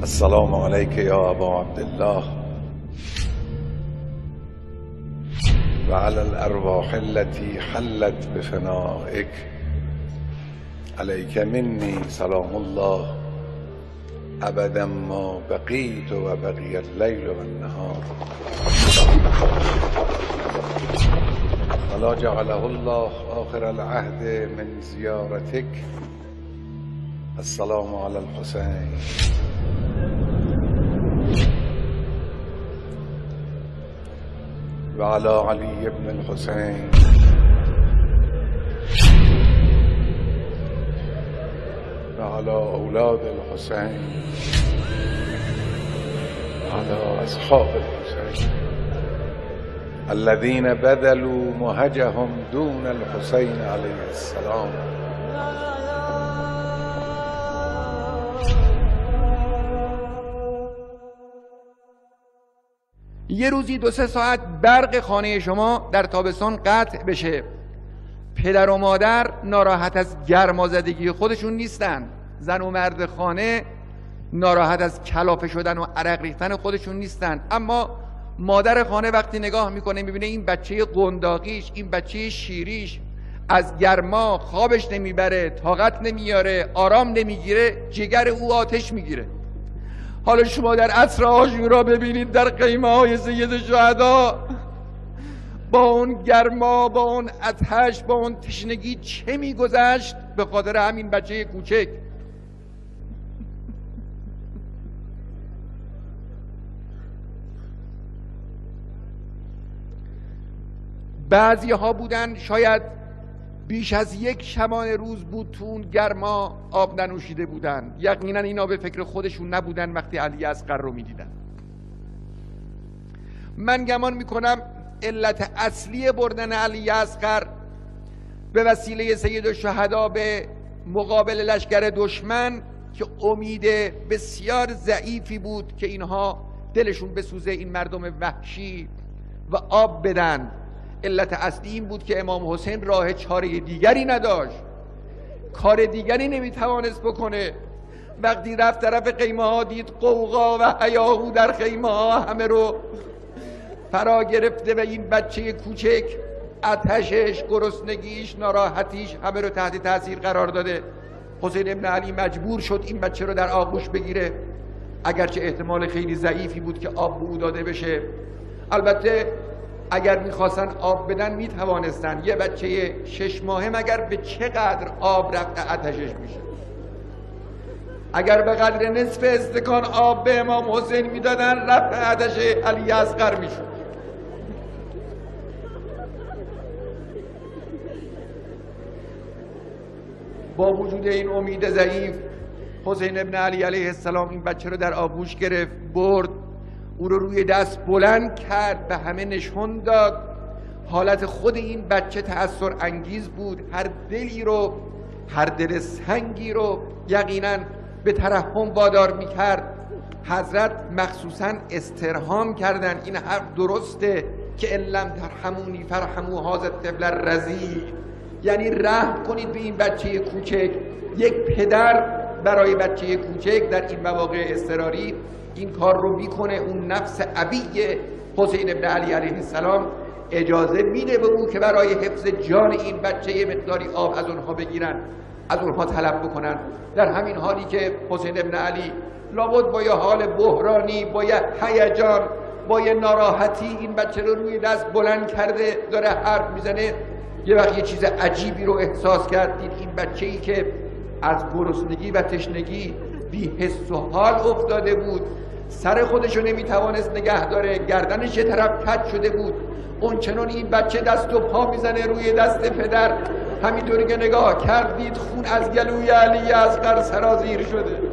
السلام عليك يا أبا عبد الله وعلى الأرواح التي حلت بفنائك عليك مني سلام الله أبدا ما بقيت وبقي الليل والنهار ولا جعله الله آخر العهد من زيارتك. السلام على الحسين وعلى علي بن الحسين وعلى أولاد الحسين وعلى أصحاب الحسين الذين بذلوا مهجهم دون الحسين عليه السلام. یه روزی 2-3 ساعت برق خانه شما در تابستان قطع بشه، پدر و مادر ناراحت از گرمازدگی خودشون نیستن، زن و مرد خانه ناراحت از کلافه شدن و عرق ریختن خودشون نیستن، اما مادر خانه وقتی نگاه میکنه میبینه این بچه قنداقیش، این بچه شیریش از گرما خوابش نمیبره، طاقت نمیاره، آرام نمیگیره، جگر او آتش میگیره. حالا شما در عصر عاشورا ببینید در خیمه های سید شهدا با اون گرما، با اون آتش، با اون تشنگی چه میگذشت به خاطر همین بچه کوچک. بعضی ها بودن شاید بیش از 1 شبانه روز بود تو اون گرما آب ننوشیده بودن، یقینا اینا به فکر خودشون نبودن وقتی علی اصغر رو میدیدن. من گمان میکنم علت اصلی بردن علی اصغر به وسیله سید الشهدا به مقابل لشکر دشمن که امید بسیار ضعیفی بود که اینها دلشون بسوزه این مردم وحشی و آب بدن. علت اصلی این بود که امام حسین راه چاره دیگری نداشت، کار دیگری نمیتوانست بکنه. وقتی رفت طرف خیمه ها دید قوقا و هیاهو در خیمه ها همه رو فرا گرفته و این بچه کوچک آتشش، گرسنگیش، ناراحتیش همه رو تحت تاثیر قرار داده. حسین ابن علی مجبور شد این بچه رو در آغوش بگیره، اگرچه احتمال خیلی ضعیفی بود که آب به او داده بشه. البته اگر میخواستن آب بدن میتوانستن. یه بچه 6 ماهه مگر به چقدر آب رفع آتشش میشه؟ اگر به قدر نصف استکان آب به امام حسین میدادن رفع آتش علی اصغر میشد. با وجود این امید ضعیف حسین ابن علی علیه السلام این بچه رو در آغوش گرفت، برد، او رو روی دست بلند کرد، به همه نشون داد. حالت خود این بچه تأثیر انگیز بود، هر دلی رو، هر دل سنگی رو یقینا به ترحم وادار میکرد. حضرت مخصوصا استرهام کردن این حرف درسته که ان لم ترحمونی فرحموا هذا الطفل الرضیع، یعنی رحم کنید به این بچه کوچک. یک پدر برای بچه کوچک در این مواقع اضطراری این کار رو میکنه. اون نفس ابی حسین ابن علی علیه السلام اجازه میده به او که برای حفظ جان این بچه یه مقداری آب از اونها بگیرن، از اونها طلب بکنن. در همین حالی که حسین ابن علی لابد با یه حال بحرانی، با یه هیجان، با یه ناراحتی این بچه رو روی دست بلند کرده داره حرف میزنه، یه وقت یه چیز عجیبی رو احساس کرد. دید این بچه‌ای که از گرسنگی و تشنگی بی حس و حال افتاده بود، سر خودشو نمیتوانست نگه داره، گردنش یه طرف کج شده بود. اون چنان این بچه دست و پا میزنه روی دست پدر، همینطوری که نگاه کردید خون از گلوی علی اصغر سرازیر شده.